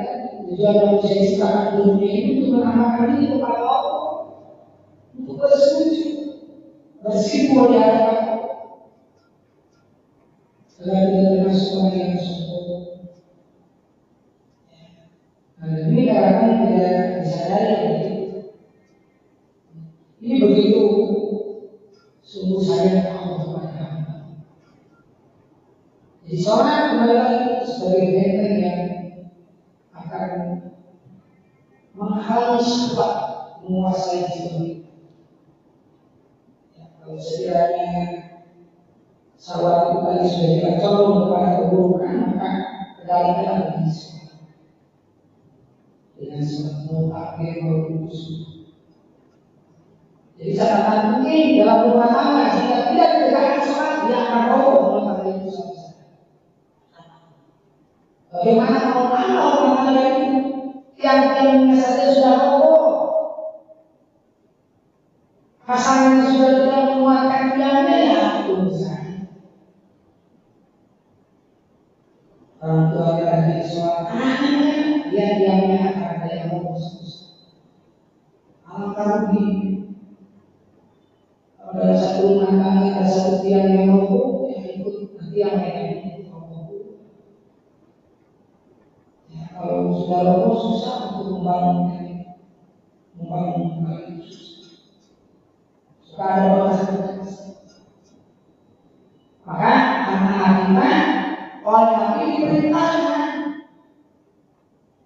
tujuan manusia diciptakan dunia ini untuk menghambakan diri kepada Allah, untuk bersujud, bersimul di hadapan Allah. Selain termasuk orang yang sungguh. Nah, ini kadang-kadang tidak disadari begitu. Ini begitu sungguh sayang Allah kepada hamba. Jadi seorang kembali lagi sebagai benteng yang akan menghalangi syahwat menguasai jiwa. Ya, kalau sekiranya syahwat itu tadi sudah kita condong kepada keburukan, maka kendalikan dengan sholat. Dengan sholat takbir berkhusus. Jadi catatan penting dalam rumah tangga, jika tidak ditegakkan sholat, dia akan roboh rumah tangga itu sama. Bagaimana kalau rumah tangga itu tiang-tiangnya saja sudah roboh, pasangan sudah tidak menguatkan tiangnya, ya belum bisa. Orang tua kita di sholat, anaknya dia tiangnya akan ada yang roboh. Alangkah rugi. Ada satu rumah tangga, ada satu tiang yang roboh, yang ikut nanti yang lain itu roboh. Ya, kalau sudah roboh susah untuk membangun kembali susah. Suka ada bekas. Maka anak-anak kita oleh kami diperintahkan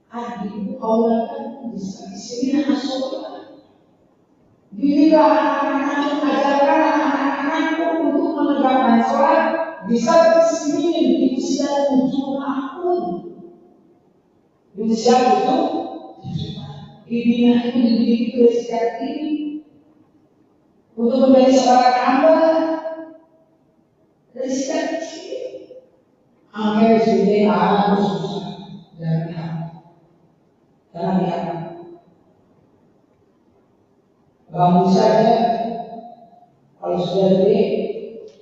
adik aulakan bisa disini asokan. Didilah anak-anak, ajarkan anak-anakku untuk menegakkan sholat bisa disini di usia 7 tahun. Di usia itu, ibina itu dididik oleh sejak ini untuk menjadi seorang hamba dari sejak kecil. Angkat sini anak susah dan jangan lihat. Bambu saja kalau sudah gede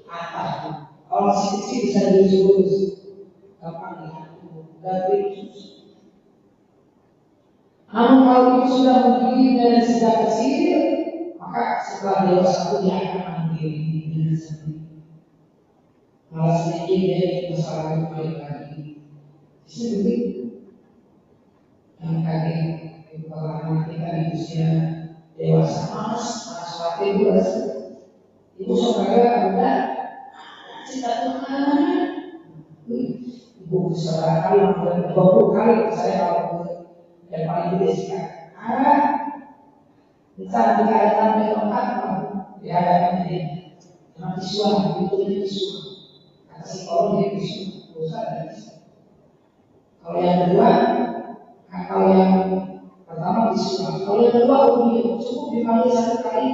atas, kalau masih kecil bisa dilurus. Gampang lihat, gede susah. Namun kalau itu sudah begini dari sejak kecil, maka setelah dewasa pun dia akan mandiri dengan sendiri. Malah sedikit dia masalah kembali lagi. Bisa begitu. Yang kaget kalau anak kita di usia dewasa malas sholat itu ibu saudara udah cerita Tuhan. Ibu saudara kali hampir 20 kali saya kalau yang paling gede sekarang bisa dikatakan dari tempat di hadapan dia karena visual itu visual kata psikolog dia visual dosa dan visual. Kalau yang kedua kalau yang pertama visual, kalau yang kedua cukup dipanggil satu kali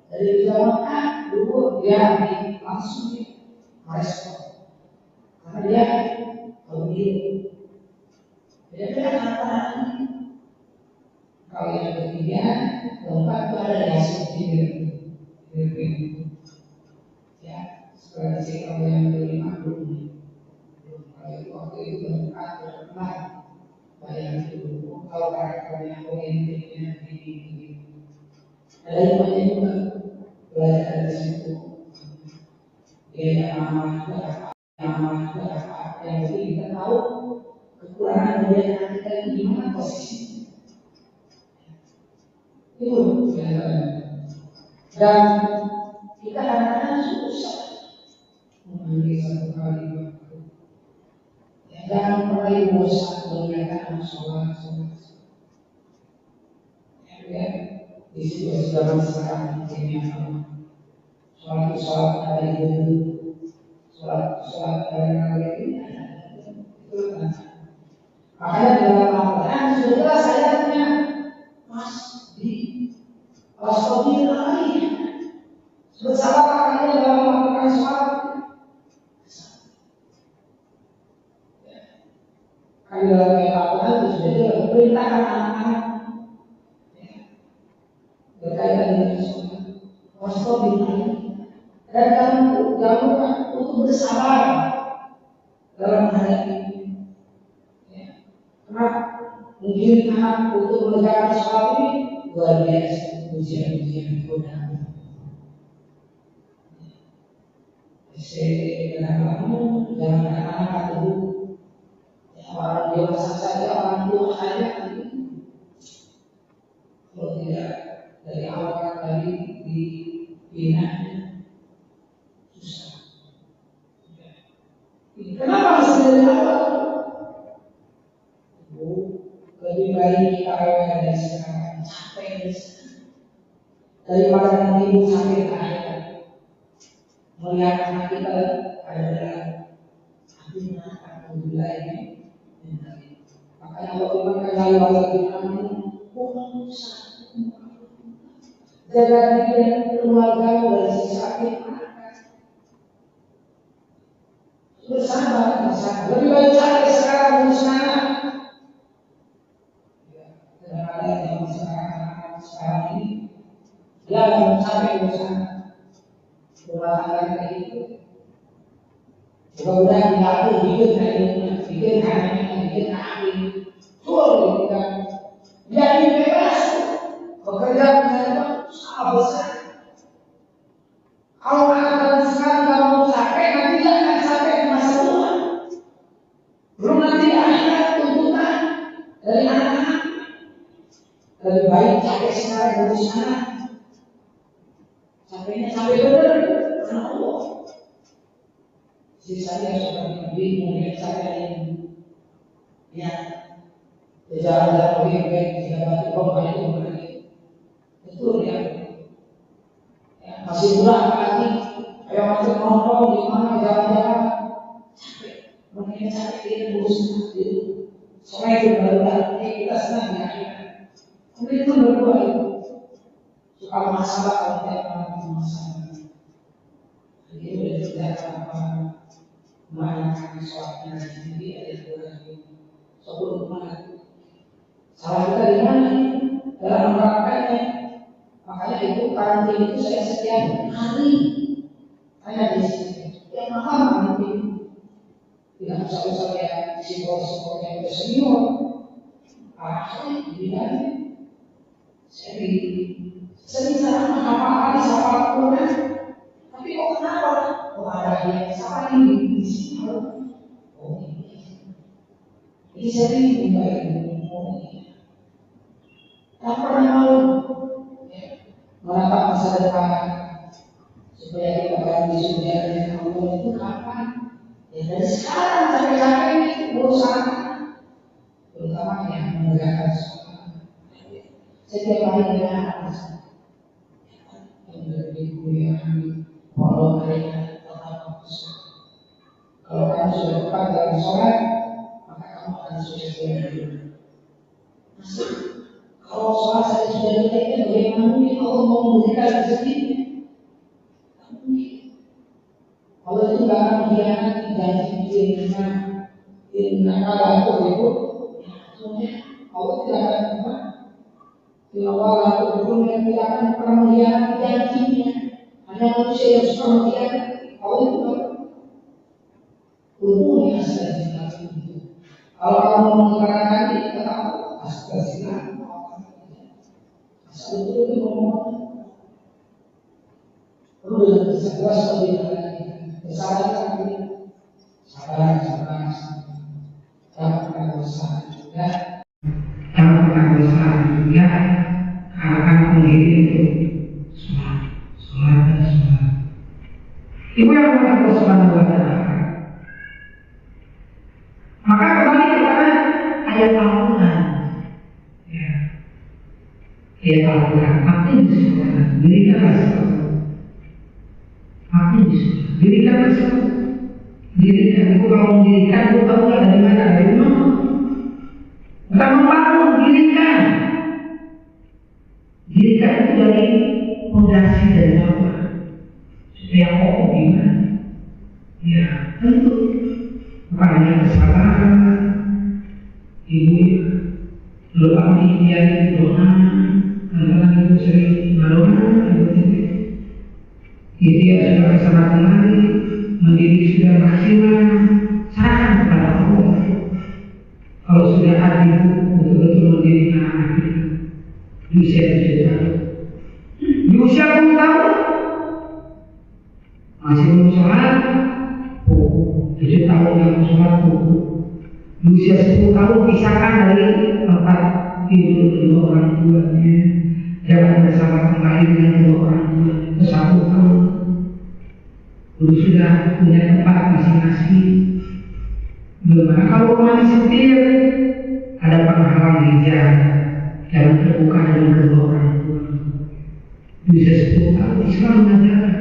dari zaman dulu dia langsung merespon karena dia kalau dia anak-anak ini. Kalau yang ketiga, keempat itu ada yang subjektif, ya. Seperti kalau yang kelima belum. Kalau itu waktu itu keempat berkenal, bayang dulu. Kalau karakternya orientasinya begini. Ada yang banyak juga belajar dari situ. Dia nama juga apa yang kita tahu kekurangan dia kita di mana posisi. Itu dan kita kadang-kadang susah mengambil satu kali waktu. Ya, jangan pernah bosan mengingatkan sholat. Ya, di situ zaman sekarang ini sholat dari dulu, sholat dari ini itu kan. Makanya dalam Al-Quran sudah jelas ayatnya, Mas di Wasfobir lainnya bersabarlah kalian dalam melakukan sholat. Kali dalam Al-Quran sudah diperintahkan anak-anak berkaitan dengan sholat. Wasfobir lainnya dan jangan lupa untuk bersabar dalam menghadapi ini. Karena mungkin anak untuk menegakkan sholat ini luar biasa ujian-ujian godaan. Kadang-kadang jangan anak-anak atau buku, orang dewasa saja, orang tua saja, masih dari awal. Lebih baik kita awal dari sekarang, capek daripada nanti sampai ke akhirat. Melihat anak kita adalah artinya alhamdulillah ini. Makanya Allah firmankan dalam Al-Qur'an, jaga diri dan keluarga dari sakit. Bersabar. Lebih baik capek sekarang dari sekarang. Daripada yang sekarang ini, dia akan capek bersama. Rumah tangga kayak itu. Mudah-mudahan kita tuh bikin ilmunya, bikin anaknya, bikin ahli, full gitu kan. Jadi bebas, bekerja dengan sangat besar. Kalau anak sekarang nggak mau capek, nanti dia akan capek di masa tua. Belum nanti akhirat tuntutan dari anak-anak. Lebih baik capek sekarang dari sekarang. Capeknya sampai benar, karena Allah. Sisanya sudah bingung dengan cara ini. Ya, jalan-jalan lebih jika batu korban itu berarti betul ya. Masih murah lagi, ayo masih nongkrong di mana jalan-jalan. Capek, mungkin capek dia berusaha itu. Soalnya itu baru kita senang ya. Kemudian itu berdua itu suka masalah kalau tidak pernah masalah. Jadi itu tidak apa. Melakukan sholatnya sendiri ada dua sebelum mana salah kita di mana dalam menerapkannya. Makanya itu karantina itu saya setiap hari hanya di sini yang mahal karantina tidak usah ya psikolog yang sudah senior ahli di bidangnya. Saya sering apa-apa di siapapun, tapi kok kenapa? Oh ada yang salah ini di sini. Oh ini. Jadi saya minta ilmu. Tak pernah mau menatap masa depan supaya kita bagi surga dengan Allah itu kapan? Ya dari sekarang sampai ini berusaha, terutama yang menegakkan sholat. Setiap hari dengan anak yang lebih kuliah walau mereka. Kalau kamu sudah tepat dalam sholat, maka kamu akan sukses dengan dunia. Kalau sholat saya sudah dinaikkan, bagaimana mungkin Allah mau memberikan rezekinya? Allah itu tidak akan mengkhianati janji-janjinya. Inna Allah itu, Allah tidak akan apa? Inna Allah itu yang tidak akan pernah mengkhianati janjinya. Hanya manusia yang suka mengkhianati. Allah itu umumnya astagfirullah. Kalau kamu mengatakan ini, kata astagfirullah. Asal itu ngomong. Perlu dengan kesabaran seperti lagi. Kesabaran ini, sabar. Jangan pernah bosan. Ya, jangan pernah bosan. Ya, akan menjadi itu sholat. Ibu yang mengatakan Subhanahu wa ta'ala. Maka kembali kepada ayat Al-Quran. Ya. Ayat Al-Quran. Apa yang disebutkan? Dirikanlah sesuatu. Apa yang disebutkan? Dirikanlah sesuatu. Dirikan. Itu kalau mendirikan, itu tahu nggak dari mana? Dari mana? Bukan membangun, dirikan. Dirikan itu dari fondasi dari bawah. Supaya kokoh gimana? Ya, tentu. Bukan hanya kesabaran, ibu lupa dia doa, kadang-kadang ibu sering berdoa, ibu dia sudah kesana kemari, mendidik sudah maksimal, serahkan kepada Allah. Kalau sudah ada ibu betul-betul mendidik anak kita, di usia 7 tahun, di usia 10 tahun, masih belum sholat. 7 tahun yang sholat buku, di usia 10 tahun pisahkan dari tempat tidur kedua orang tuanya, jangan bersama kembali dengan kedua orang tuanya ke 1 tahun. Lalu sudah punya tempat masing-masing, Gimana kalau rumah setir, ada penghalang hijau yang terbuka dengan kedua orang tua. Bisa 10 tahun Islam mengajarkan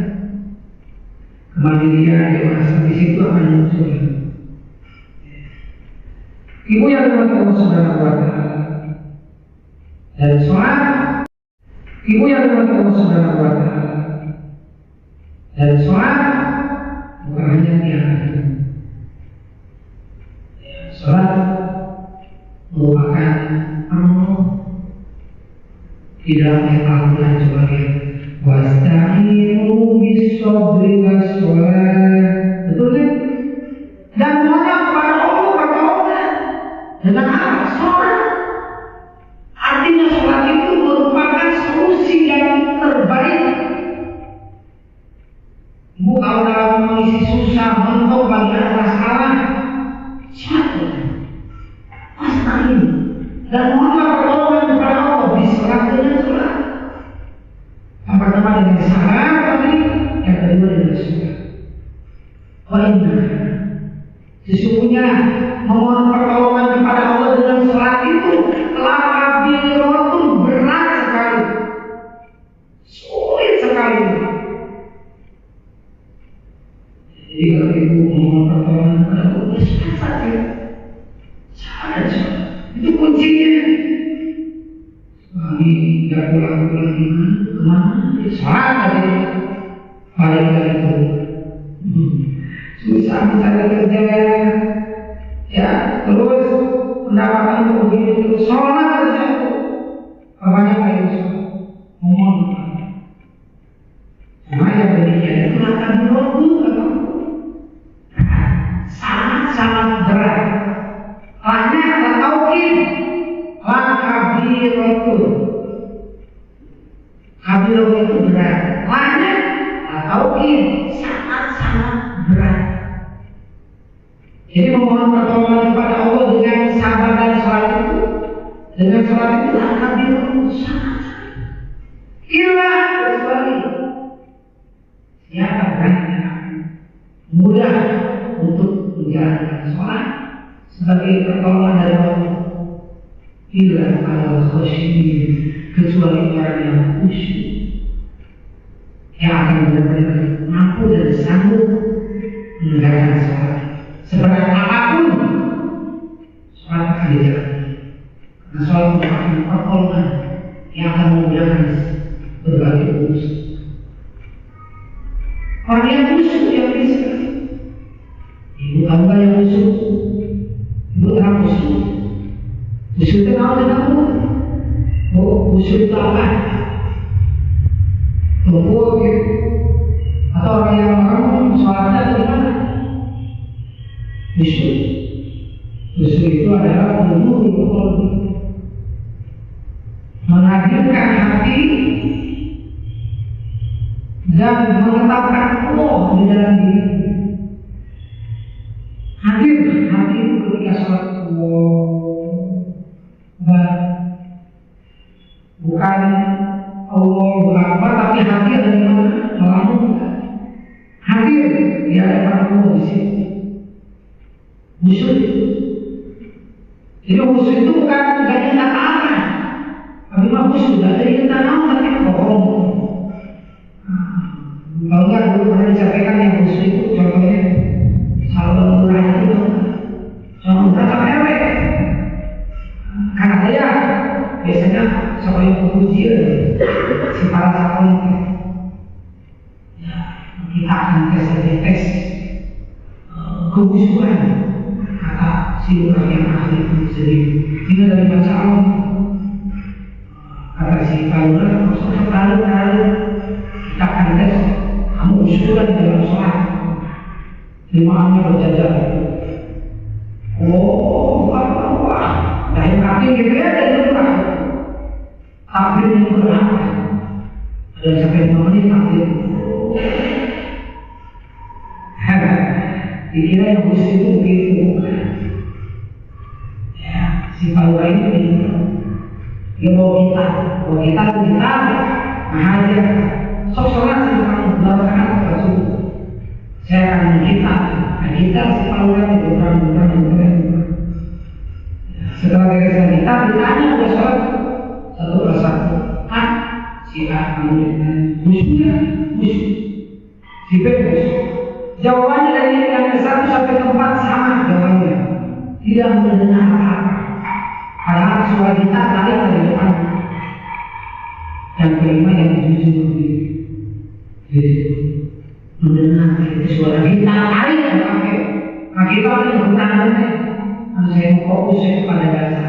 kemandirian dewasa di situ akan muncul. Ibu yang dirahmati Allah Subhanahu wa Ta'ala, dan sholat. Ibu yang dirahmati Allah Subhanahu wa Ta'ala, dan sholat bukan hanya tiang. Sholat merupakan penuh di dalam ayat Al-Quran. Coba lihat, wasta'inu bis-sabri was-shalah. Betul kan? Dan mohonlah kepada Allah pertolongan dengan apa? Sholat. Artinya sholat itu merupakan solusi yang terbaik. Ibu kalau dalam mengisi susah, mentok, bagi ada masalah, satu, wasta'in, dan mohonlah pertolongan kepada Allah di sholat dengan sholat. Yang pertama dengan salat tadi, yang kedua dengan sholat. Sesungguhnya memohon pertolongan kepada Allah dengan sholat itu lakabiratun, berat sekali, sulit sekali. Jadi kalau ibu memohon pertolongan kepada Allah, saja, itu kuncinya. Suami nggak pulang-pulang kemana? Sholat tadi, balik dari itu. Susah mencari kerja, ya terus pendapatan begini terus, sholat saja. Bapaknya kayak gitu, ngomong. Cuma yang demikian itu akan berlaku, sangat-sangat berat. Hanya tauhid, kabiratu. Kabiratu itu berat. Hanya tauhid sangat-sangat berat. Jadi memohon pertolongan kepada Allah dengan sabar dan sholat itu, dengan sholat itu kabiratu sangat. Ilah kecuali siapa berani mudah untuk menjalankan sholat sebagai pertolongan dari Allah. Illa al-khasyin, kecuali orang yang khusyuk, yang akan benar-benar mampu dan sanggup mengerjakan sholat. Seberat apapun sholat akan dijalani, karena sholat merupakan pertolongan yang akan memudahkan berbagai urusan. Orang yang khusyuk yang bisa. Ibu tahu nggak yang khusyuk? Ibu tahu khusyuk? Khusyuk itu tahu dan tahu? Oh, khusyuk itu apa? Tunggu gitu. Atau orang yang orang sholatnya atau gimana? Khusyuk. Khusyuk itu adalah menghadirkan hati dan menetapkan Allah di dalam diri. Hadir hati itu ketika sholat Allah, bukan Allahu Akbar, tapi hadir dari mana? Melamunkan. Hadir di hadapan Allah di sini. Khusyuk. Jadi khusyuk itu bukan kita taat, tapi khusyuk dari kita tahu tapi bohong. Kalau enggak dulu pernah disampaikan yang khusyuk itu contohnya salon murah itu, salon murah tak mewah. Karena saya biasanya siapa yang pujian, si para salon itu, ya kita akan tes kekhusyukan kata si orang yang ahli itu sendiri. Ini dari baca Allah, kata si Paulus, kalau kita akan tes kamu khusyukan dalam sholat. Limaannya berjajar. Oh, wah, dari kaki gitu ya, dari luar. Takbir itu berapa? Ada sampai 5 menit takbir. Dikira yang khusyuk itu begitu. Ya, si Paula ini begitu. Dia bawa kita itu kita, aja. Sok sholat sih kamu, 2 rakaat subuh. Saya akan menghitam Nah, kita separuhan itu orang. Setelah beres kita ditanya udah sholat satu persatu. Si A musuhnya si B musuh. Jawabannya dari yang ke 1 sampai ke 4 sama jawabannya. Tidak mendengar apa-apa. Padahal suara kita tadi dari depan. Yang kelima yang jujur mendengar itu suara kita tadi yang pakai. Nah kita ada bertanya, saya mau fokus kepada bahasa.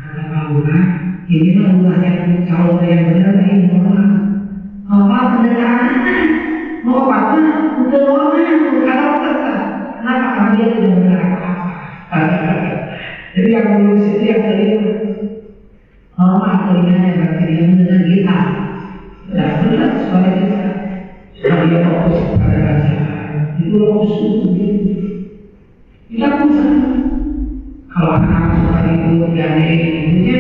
Kata Pak Lurah, ini Lurah yang kalau yang benar ini Lurah. Apa pendengaran? Mau apa? Udah orang kata kenapa? Karena dia tidak mendengar apa-apa. Jadi yang menulis itu yang kelima. Telinganya berarti dia mendengar kita. Tidak benar suara kita. Supaya dia fokus pada bacaan. Itu fokus itu. Tidak bisa. Kalau anak-anak suka itu ibunya,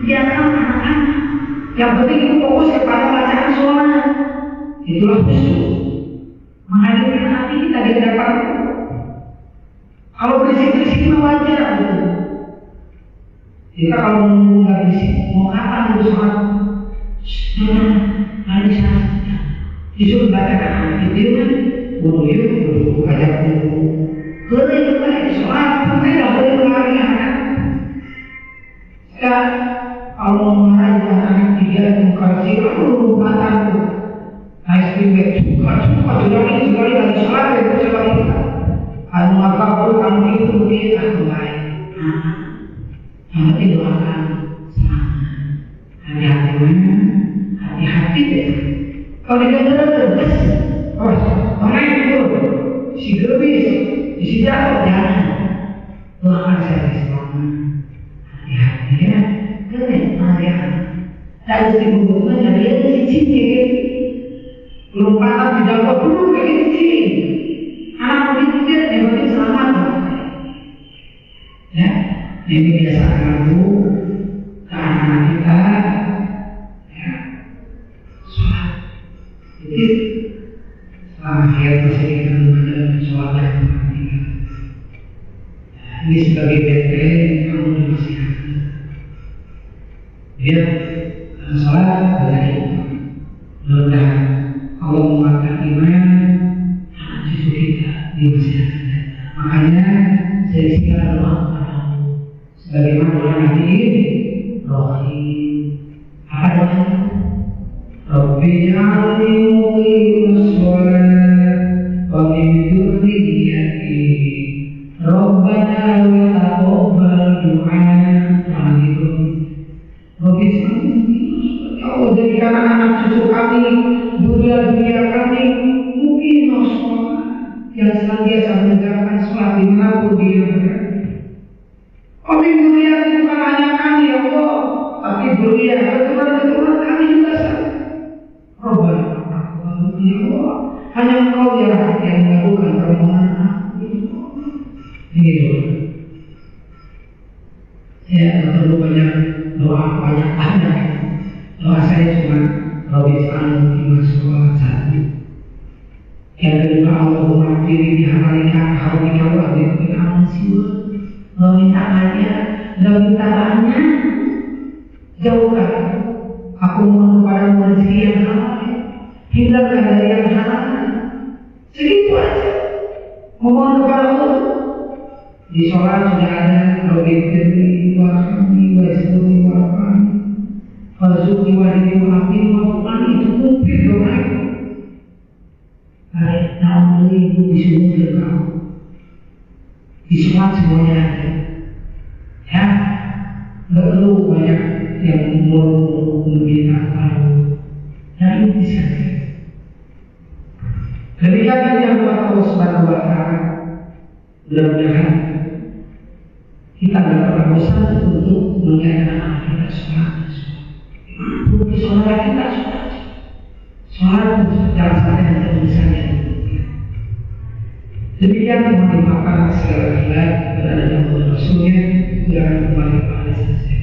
biarkan anak-anak. Yang penting itu fokus kepada bacaan suara. Itulah khusyuk. Menghadirkan hati kita di hadapan. Kalau berisik-berisik itu wajar. Kita kalau nggak berisik, mau kapan itu sholat? Hari saja. Disuruh bacakan itu kan, buru ajak buru. Boleh sholat, tapi nggak boleh mengalami anak. Ya, kalau mengalami anak dia mengkaji, kalau batang tuh. SPB juga lagi sholat itu coba kita. Kalau maka pun kamu itu dia mulai. Yang penting doakan sama hati-hati deh. Kalau dia terus, pemain itu si gerbis, si jatuh jangan. Doakan saya selama hati-hati ya. Keren ya. Dan si hubungannya dia cincin. Lompatan di dalam dulu kayak gini. Anak begitu dia yang penting selamat. Ya, ini biasakan dulu ke anak kita. Ya, sholat. Jadi selama akhir masih kita mengajar sholat yang kita. Ini sebagai benteng kamu masih ada. Dia sholat dari mudah. Allah menguatkan iman cucu kita di masyarakat. Makanya saya segera doa kepada Allah sebagaimana doa Nabi Ibrahim. Apa doanya? Rabbi ja'alni muqimas shalah wa min dzurriyyati Rabbana wa taqabbal du'a. Rabbi Allah jadikan anak cucu kami, dunia kami mungkin sholat yang senantiasa menegakkan sholat dimanapun dia berada. Kami dunia bukan hanya kami ya Allah, tapi dunia keturunan kami juga sama. Robbana ya Allah, hanya Engkau yang melakukan permohonan aku. Ini doa. Ya, perlu banyak doa, banyak tanda. Doa saya cuma Rabbi ij'alni muqimas satu. Yang kedua, Allahumma qini bi haramika wa bi siwa. Meminta banyak, dan minta banyak. Jauhkan aku mohon kepadamu rezeki yang halal, hindarkan dari yang haram. Segitu aja. Memohon kepada Allah. Di sholat sudah ada Rabbi firli warhamni wajburni warhamni Fazuki wahidi wahafini wafukani. Itu kumpir doa itu. Baik, tahun 2000 di sumur kau. Di sholat semuanya ada. Ya, nggak perlu banyak yang umur meminta tahu. Yang ini saja. Demikian yang buat Allah Subhanahu wa Ta'ala. Mudah-mudahan kita tidak pernah bosan untuk mengingatkan anak kita sholat. Di sholat kita sholat dalam saat yang terbiasanya. Demikian mohon dimaafkan segala khilaf berada dalam Rasulnya. Jangan kembali pada saya.